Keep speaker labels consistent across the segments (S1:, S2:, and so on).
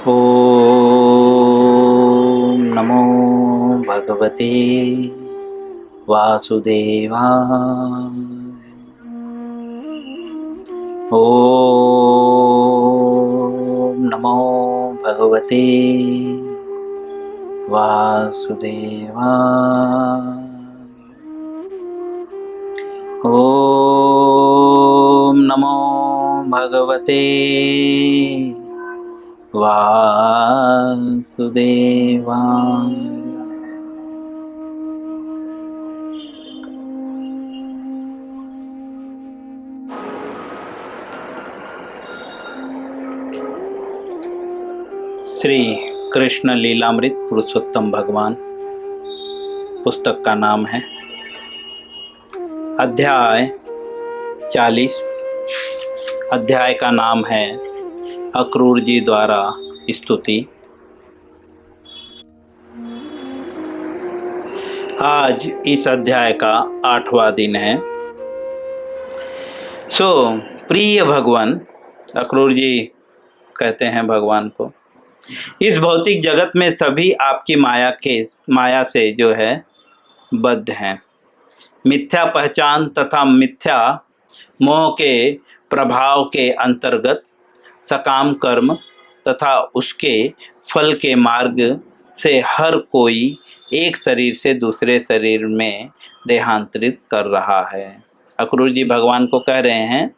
S1: ॐ नमो भगवते वासुदेवाय। ॐ नमो भगवते वासुदेवाय। ॐ नमो भगवते वासुदेवाय। श्री कृष्ण लीलामृत पुरुषोत्तम भगवान पुस्तक का नाम है अध्याय 40। अध्याय का नाम है अक्रूर जी द्वारा स्तुति। आज इस अध्याय का 8वां दिन है। प्रिय भगवान, अक्रूर जी कहते हैं भगवान को, इस भौतिक जगत में सभी आपकी माया से जो है बद्ध हैं। मिथ्या पहचान तथा मिथ्या मोह के प्रभाव के अंतर्गत सकाम कर्म तथा उसके फल के मार्ग से हर कोई एक शरीर से दूसरे शरीर में देहांतरित कर रहा है। अक्रूर जी भगवान को कह रहे हैं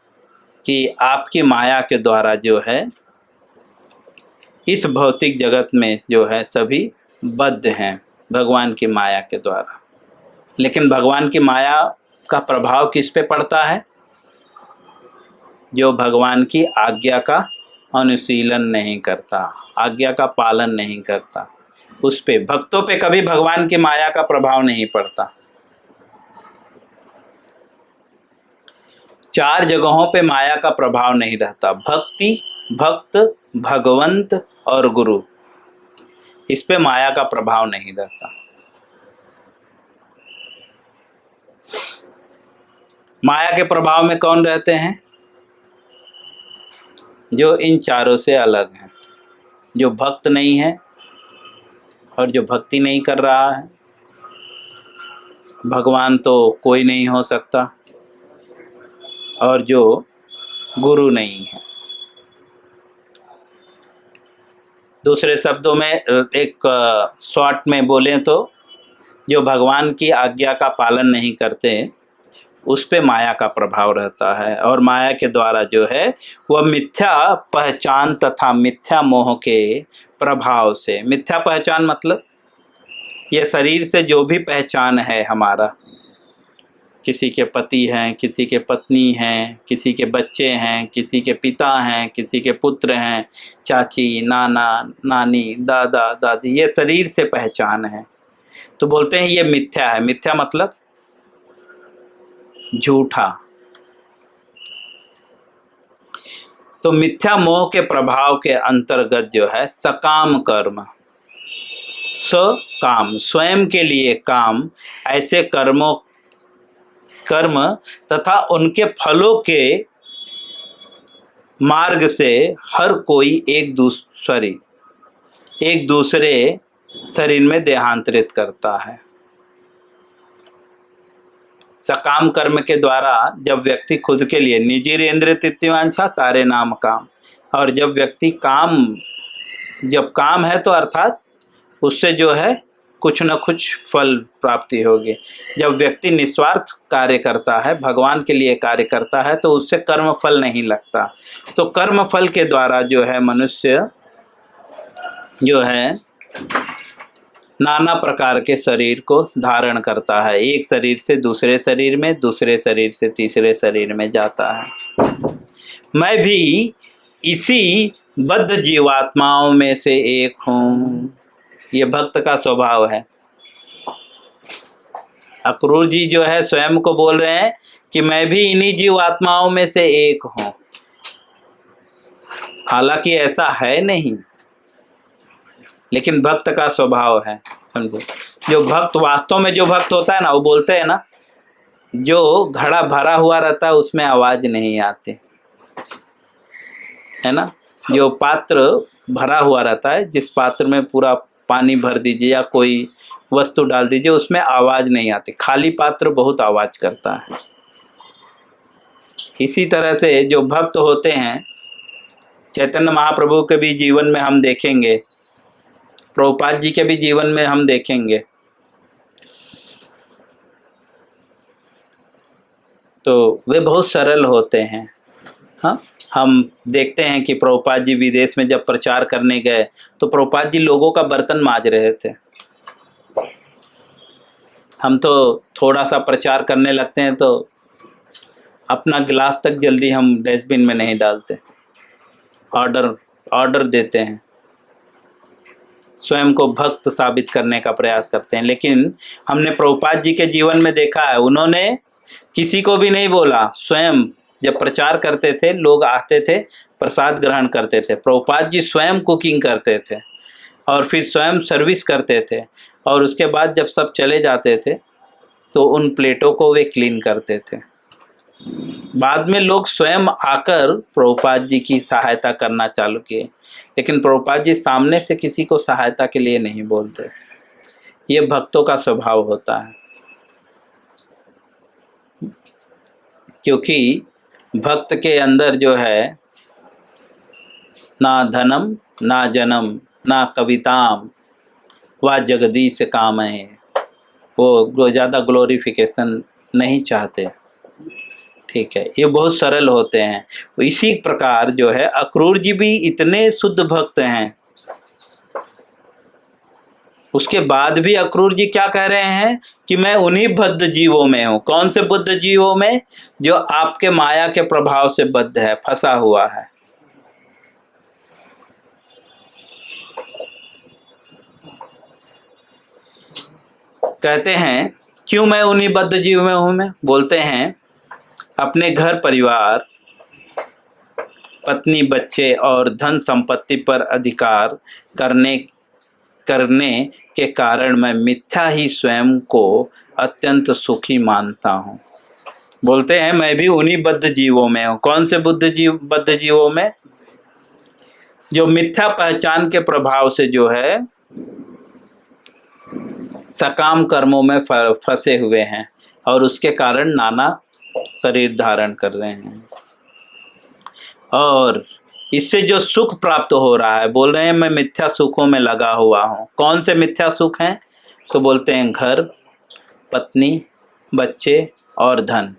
S1: कि आपकी माया के द्वारा जो है इस भौतिक जगत में जो है सभी बद्ध हैं भगवान की माया के द्वारा। लेकिन भगवान की माया का प्रभाव किस पे पड़ता है? जो भगवान की आज्ञा का अनुशीलन नहीं करता, आज्ञा का पालन नहीं करता, उस पे भक्तों पे कभी भगवान की माया का प्रभाव नहीं पड़ता। 4 जगहों पे माया का प्रभाव नहीं रहता: भक्ति, भक्त, भगवंत और गुरु। इस पे माया का प्रभाव नहीं रहता। माया के प्रभाव में कौन रहते हैं? जो इन चारों से अलग हैं, जो भक्त नहीं है और जो भक्ति नहीं कर रहा है। भगवान तो कोई नहीं हो सकता, और जो गुरु नहीं है। दूसरे शब्दों में एक शॉर्ट में बोलें तो जो भगवान की आज्ञा का पालन नहीं करते उस पे माया का प्रभाव रहता है। और माया के द्वारा जो है वह मिथ्या पहचान तथा मिथ्या मोह के प्रभाव से, मिथ्या पहचान मतलब यह शरीर से जो भी पहचान है हमारा, किसी के पति हैं, किसी के पत्नी हैं, किसी के बच्चे हैं, किसी के पिता हैं, किसी के पुत्र हैं, चाची, नाना, नानी, दादा, दादी, ये शरीर से पहचान है। तो बोलते हैं ये मिथ्या है। मिथ्या मतलब झूठा। तो मिथ्या मोह के प्रभाव के अंतर्गत जो है सकाम कर्म, सकाम स्वयं के लिए काम, ऐसे कर्म तथा उनके फलों के मार्ग से हर कोई एक दूसरे शरीर में देहांतरित करता है। सकाम कर्म के द्वारा जब व्यक्ति खुद के लिए निजीरेंद्र तित्यवांछा तारे नाम काम, और जब व्यक्ति जब काम है तो अर्थात उससे जो है कुछ न कुछ फल प्राप्ति होगी। जब व्यक्ति निस्वार्थ कार्य करता है, भगवान के लिए कार्य करता है, तो उससे कर्म फल नहीं लगता। तो कर्म फल के द्वारा जो है मनुष्य जो है नाना प्रकार के शरीर को धारण करता है। एक शरीर से दूसरे शरीर में, दूसरे शरीर से तीसरे शरीर में जाता है। मैं भी इसी बद्ध जीवात्माओं में से एक हूँ। ये भक्त का स्वभाव है। अक्रूर जी जो है स्वयं को बोल रहे हैं कि मैं भी इन्हीं जीवात्माओं में से एक हूँ। हालांकि ऐसा है नहीं, लेकिन भक्त का स्वभाव है, समझो। जो भक्त वास्तव में जो भक्त होता है ना, वो बोलते हैं ना, जो घड़ा भरा हुआ रहता है उसमें आवाज नहीं आती है ना। जो पात्र भरा हुआ रहता है, जिस पात्र में पूरा पानी भर दीजिए या कोई वस्तु डाल दीजिए, उसमें आवाज नहीं आती। खाली पात्र बहुत आवाज करता है। इसी तरह से जो भक्त होते हैं, चैतन्य महाप्रभु के भी जीवन में हम देखेंगे, प्रभुपाद जी के भी जीवन में हम देखेंगे, तो वे बहुत सरल होते हैं। हाँ, हम देखते हैं कि प्रभुपाद जी विदेश में जब प्रचार करने गए तो प्रभुपाद जी लोगों का बर्तन मांज रहे थे। हम तो थोड़ा सा प्रचार करने लगते हैं तो अपना गिलास तक जल्दी हम डस्टबिन में नहीं डालते, ऑर्डर देते हैं, स्वयं को भक्त साबित करने का प्रयास करते हैं। लेकिन हमने प्रभुपाद जी के जीवन में देखा है, उन्होंने किसी को भी नहीं बोला। स्वयं जब प्रचार करते थे, लोग आते थे, प्रसाद ग्रहण करते थे, प्रभुपाद जी स्वयं कुकिंग करते थे और फिर स्वयं सर्विस करते थे, और उसके बाद जब सब चले जाते थे तो उन प्लेटों को वे क्लीन करते थे। बाद में लोग स्वयं आकर प्रभुपाद जी की सहायता करना चालू किए, लेकिन प्रभुपाद जी सामने से किसी को सहायता के लिए नहीं बोलते। ये भक्तों का स्वभाव होता है, क्योंकि भक्त के अंदर जो है ना धनम ना जन्म ना कविताम व जगदीश काम है, वो ज़्यादा ग्लोरिफिकेशन नहीं चाहते। ठीक है, ये बहुत सरल होते हैं। इसी प्रकार जो है अक्रूर जी भी इतने शुद्ध भक्त हैं, उसके बाद भी अक्रूर जी क्या कह रहे हैं कि मैं उन्हीं बद्ध जीवों में हूं। कौन से बुद्ध जीवों में? जो आपके माया के प्रभाव से बद्ध है, फंसा हुआ है। कहते हैं क्यों मैं उन्हीं बद्ध जीव में हूं? मैं बोलते हैं अपने घर परिवार, पत्नी, बच्चे और धन संपत्ति पर अधिकार करने के कारण मैं मिथ्या ही स्वयं को अत्यंत सुखी मानता हूँ। बोलते हैं मैं भी उन्हीं बद्ध जीवों में हूँ। कौन से बद्ध जीवों में? जो मिथ्या पहचान के प्रभाव से जो है सकाम कर्मों में फंसे हुए हैं और उसके कारण नाना शरीर धारण कर रहे हैं, और इससे जो सुख प्राप्त हो रहा है, बोल रहे हैं मैं मिथ्या सुखों में लगा हुआ हूँ। कौन से मिथ्या सुख हैं? तो बोलते हैं घर, पत्नी, बच्चे और धन।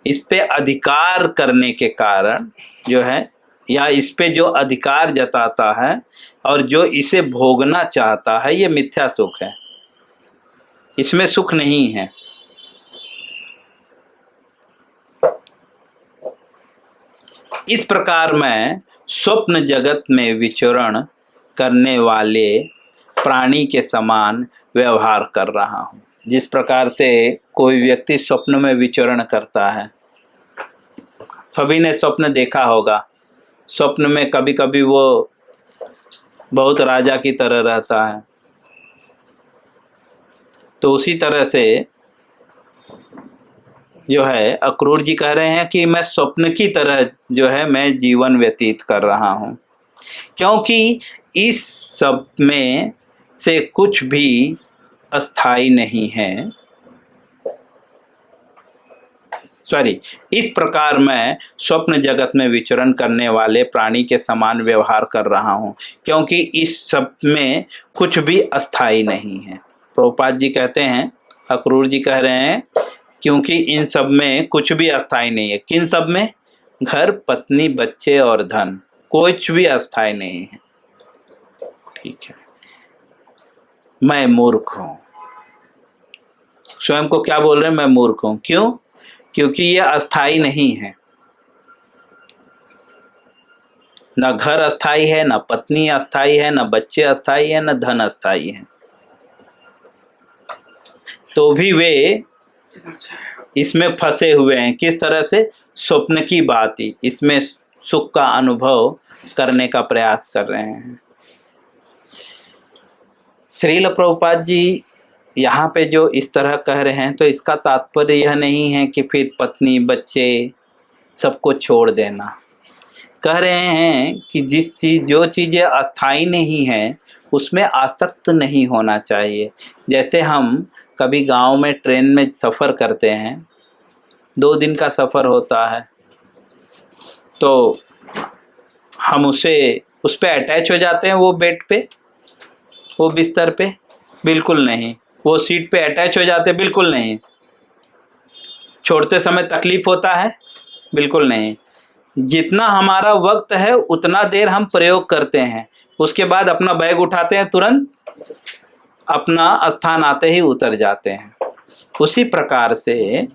S1: इस पे अधिकार करने के कारण जो है, या इस पे जो अधिकार जताता है और जो इसे भोगना चाहता है, ये मिथ्या सुख है, इसमें सुख नहीं है। इस प्रकार मैं स्वप्न जगत में विचरण करने वाले प्राणी के समान व्यवहार कर रहा हूँ। जिस प्रकार से कोई व्यक्ति स्वप्न में विचरण करता है, सभी ने स्वप्न देखा होगा। स्वप्न में कभी कभी वो बहुत राजा की तरह रहता है, तो उसी तरह से जो है अक्रूर जी कह रहे हैं कि मैं स्वप्न की तरह जो है मैं जीवन व्यतीत कर रहा हूँ, क्योंकि इस सब में से कुछ भी अस्थाई नहीं है। इस प्रकार मैं स्वप्न जगत में विचरण करने वाले प्राणी के समान व्यवहार कर रहा हूँ, क्योंकि इस सब में कुछ भी अस्थाई नहीं है। प्रभुपाद जी कहते हैं, अक्रूर जी कह रहे हैं क्योंकि इन सब में कुछ भी अस्थाई नहीं है। किन सब में? घर, पत्नी, बच्चे और धन, कुछ भी अस्थाई नहीं है। ठीक है, मैं मूर्ख हूं। स्वयं को क्या बोल रहे हैं? मैं मूर्ख हूं। क्यों? क्योंकि ये अस्थाई नहीं है। न घर अस्थाई है, न पत्नी अस्थाई है, न बच्चे अस्थाई है, न धन अस्थाई है। तो भी वे इसमें फंसे हुए हैं। किस तरह से? स्वप्न की बात ही, इसमें सुख का अनुभव करने का प्रयास कर रहे हैं। श्रील प्रभुपाद जी यहाँ पे जो इस तरह कह रहे हैं, तो इसका तात्पर्य यह नहीं है कि फिर पत्नी, बच्चे सबको छोड़ देना। कह रहे हैं कि जो चीज़ें अस्थाई नहीं हैं उसमें आसक्त नहीं होना चाहिए। जैसे हम कभी गांव में ट्रेन में सफ़र करते हैं, 2 दिन का सफ़र होता है, तो हम उस पर अटैच हो जाते हैं, वो बेड पे, वो बिस्तर पे, बिल्कुल नहीं। वो सीट पे अटैच हो जाते, बिल्कुल नहीं। छोड़ते समय तकलीफ होता है, बिल्कुल नहीं। जितना हमारा वक्त है उतना देर हम प्रयोग करते हैं, उसके बाद अपना बैग उठाते हैं, तुरंत अपना स्थान आते ही उतर जाते हैं। उसी प्रकार से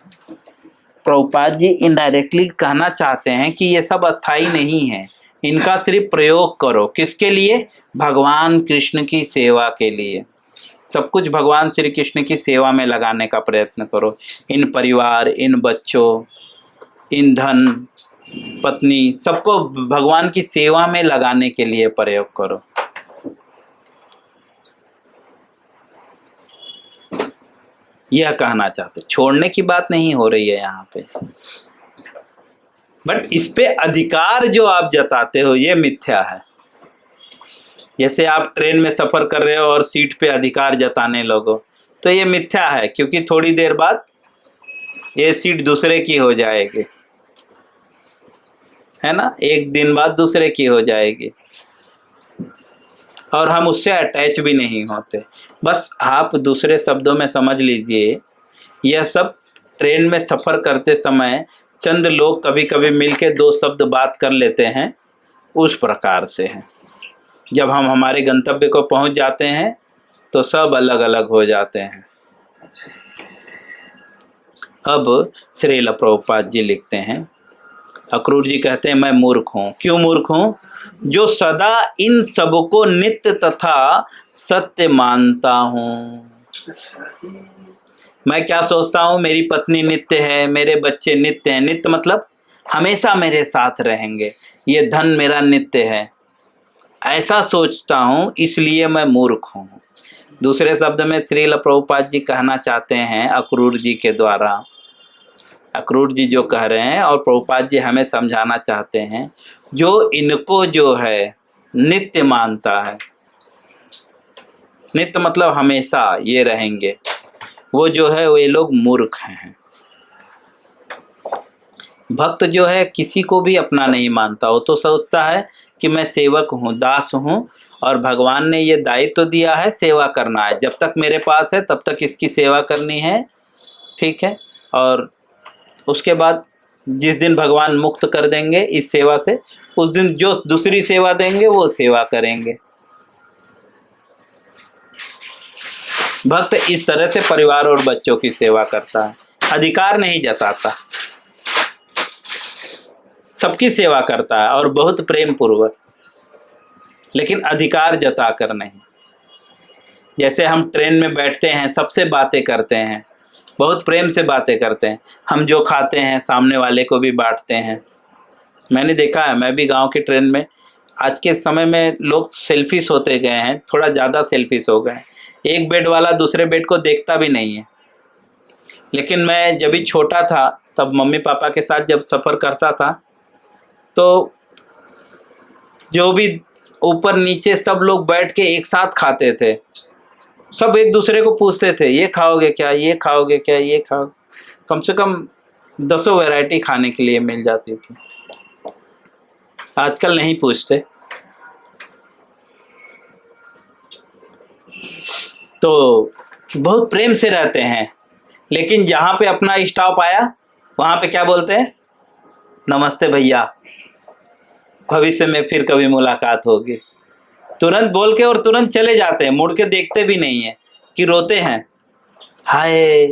S1: प्रभुपाद जी इनडायरेक्टली कहना चाहते हैं कि ये सब अस्थाई नहीं है, इनका सिर्फ प्रयोग करो। किसके लिए? भगवान कृष्ण की सेवा के लिए। सब कुछ भगवान श्री कृष्ण की सेवा में लगाने का प्रयत्न करो। इन परिवार, इन बच्चों, इन धन, पत्नी, सबको भगवान की सेवा में लगाने के लिए प्रयोग करो। यह कहना चाहते, छोड़ने की बात नहीं हो रही है यहाँ पे, बट इस पे अधिकार जो आप जताते हो ये मिथ्या है। जैसे आप ट्रेन में सफर कर रहे हो और सीट पे अधिकार जताने लगो, तो ये मिथ्या है, क्योंकि थोड़ी देर बाद ये सीट दूसरे की हो जाएगी, है ना? एक दिन बाद दूसरे की हो जाएगी, और हम उससे अटैच भी नहीं होते। बस आप दूसरे शब्दों में समझ लीजिए, यह सब ट्रेन में सफ़र करते समय चंद लोग कभी कभी मिलके 2 शब्द बात कर लेते हैं, उस प्रकार से है। जब हम हमारे गंतव्य को पहुंच जाते हैं तो सब अलग अलग हो जाते हैं। अब श्रील प्रभुपाद जी लिखते हैं, अक्रूर जी कहते हैं, मैं मूर्ख हूँ। क्यों मूर्ख हूँ? जो सदा इन सबको नित्य तथा सत्य मानता हूँ। मैं क्या सोचता हूँ? मेरी पत्नी नित्य है, मेरे बच्चे नित्य हैं। नित्य मतलब हमेशा मेरे साथ रहेंगे, ये धन मेरा नित्य है, ऐसा सोचता हूँ, इसलिए मैं मूर्ख हूँ। दूसरे शब्द में श्रील प्रभुपाद जी कहना चाहते हैं अक्रूर जी के द्वारा, अक्रूर जी जो कह रहे हैं और प्रभुपाद जी हमें समझाना चाहते हैं, जो इनको जो है नित्य मानता है, नित्य मतलब हमेशा ये रहेंगे, वो जो है वे लोग मूर्ख हैं। भक्त जो है किसी को भी अपना नहीं मानता, हो तो सोचता है कि मैं सेवक हूँ, दास हूँ, और भगवान ने ये दायित्व दिया है, सेवा करना है, जब तक मेरे पास है तब तक इसकी सेवा करनी है, ठीक है। और उसके बाद जिस दिन भगवान मुक्त कर देंगे इस सेवा से, उस दिन जो दूसरी सेवा देंगे वो सेवा करेंगे। भक्त इस तरह से परिवार और बच्चों की सेवा करता है, अधिकार नहीं जताता, सबकी सेवा करता है और बहुत प्रेम पूर्वक, लेकिन अधिकार जता कर नहीं। जैसे हम ट्रेन में बैठते हैं, सबसे बातें करते हैं, बहुत प्रेम से बातें करते हैं, हम जो खाते हैं सामने वाले को भी बांटते हैं। मैंने देखा है, मैं भी गांव की ट्रेन में, आज के समय में लोग सेल्फिश होते गए हैं, थोड़ा ज़्यादा सेल्फिश हो गए हैं। एक बेड वाला दूसरे बेड को देखता भी नहीं है। लेकिन मैं जब भी छोटा था तब मम्मी पापा के साथ जब सफ़र करता था, तो जो भी ऊपर नीचे सब लोग बैठ के एक साथ खाते थे, सब एक दूसरे को पूछते थे, ये खाओगे क्या, ये खाओगे क्या, ये खाओ। कम से कम 10 वैरायटी खाने के लिए मिल जाती थी। आजकल नहीं पूछते। तो बहुत प्रेम से रहते हैं, लेकिन जहाँ पे अपना स्टॉप आया वहाँ पे क्या बोलते हैं? नमस्ते भैया, भविष्य में फिर कभी मुलाकात होगी। तुरंत बोल के और तुरंत चले जाते हैं, मुड़ के देखते भी नहीं है कि रोते हैं, हाय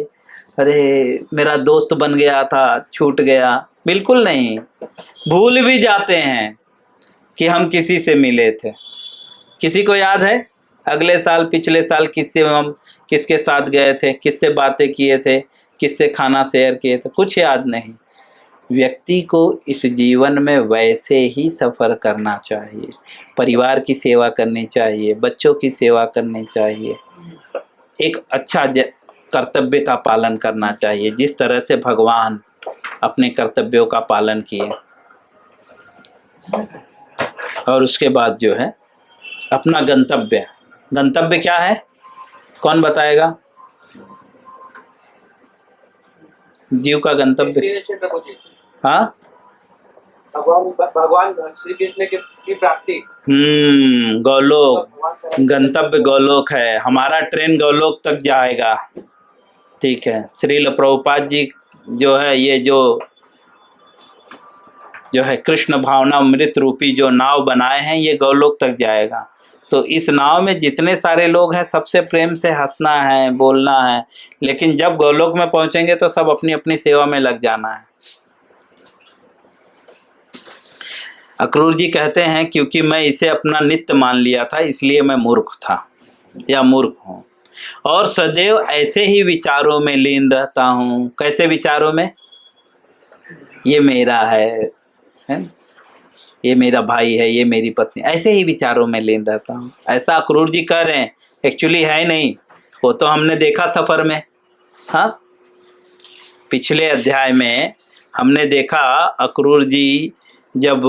S1: अरे मेरा दोस्त बन गया था, छूट गया। बिल्कुल नहीं, भूल भी जाते हैं कि हम किसी से मिले थे। किसी को याद है अगले साल, पिछले साल किसके साथ गए थे, किससे बातें किए थे, किससे खाना शेयर किए थे? कुछ याद नहीं। व्यक्ति को इस जीवन में वैसे ही सफ़र करना चाहिए, परिवार की सेवा करनी चाहिए, बच्चों की सेवा करनी चाहिए, एक अच्छा कर्तव्य का पालन करना चाहिए, जिस तरह से भगवान अपने कर्तव्यों का पालन किए। और उसके बाद जो है अपना गंतव्य, गंतव्य क्या है, कौन बताएगा? जीव का गंतव्य, हाँ,
S2: भगवान श्री कृष्ण की प्राप्ति।
S1: गौलोक, गंतव्य गौलोक है। हमारा ट्रेन गौलोक तक जाएगा। ठीक है, श्रील प्रभुपाद जी जो है ये जो है कृष्ण भावना अमृत रूपी जो नाव बनाए हैं, ये गौलोक तक जाएगा। तो इस नाव में जितने सारे लोग हैं सबसे प्रेम से हंसना है, बोलना है, लेकिन जब गौलोक में पहुंचेंगे तो सब अपनी अपनी सेवा में लग जाना है। अक्रूर जी कहते हैं क्योंकि मैं इसे अपना नित्य मान लिया था इसलिए मैं मूर्ख था या मूर्ख हूँ, और सदैव ऐसे ही विचारों में लीन रहता हूँ। कैसे विचारों में? ये मेरा है, ये मेरा भाई है, ये मेरी पत्नी, ऐसे ही विचारों में लीन रहता हूँ। ऐसा अक्रूर जी कह रहे हैं, एक्चुअली है नहीं, वो तो हमने देखा सफर में। हाँ, पिछले अध्याय में हमने देखा अक्रूर जी जब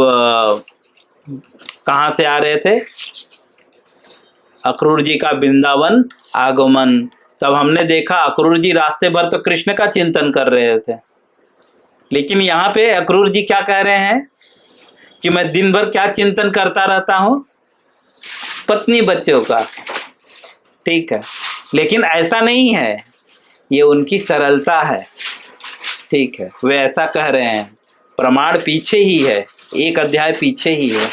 S1: कहाँ से आ रहे थे, अक्रूर जी का वृंदावन आगमन, तब हमने देखा अक्रूर जी रास्ते भर तो कृष्ण का चिंतन कर रहे थे, लेकिन यहाँ पे अक्रूर जी क्या कह रहे हैं कि मैं दिन भर क्या चिंतन करता रहता हूँ? पत्नी बच्चों का। ठीक है, लेकिन ऐसा नहीं है, ये उनकी सरलता है। ठीक है, वे ऐसा कह रहे हैं, प्रमाण पीछे ही है, एक अध्याय पीछे ही है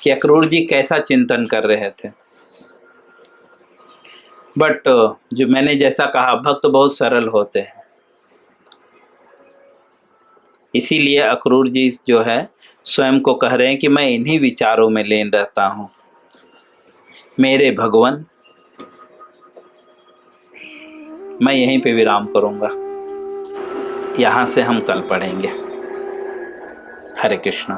S1: कि अक्रूर जी कैसा चिंतन कर रहे थे। बट जो मैंने जैसा कहा, भक्त बहुत सरल होते हैं, इसीलिए अक्रूर जी जो है स्वयं को कह रहे हैं कि मैं इन्हीं विचारों में लीन रहता हूँ। मेरे भगवान, मैं यहीं पे विराम करूँगा, यहाँ से हम कल पढ़ेंगे। हरे कृष्णा।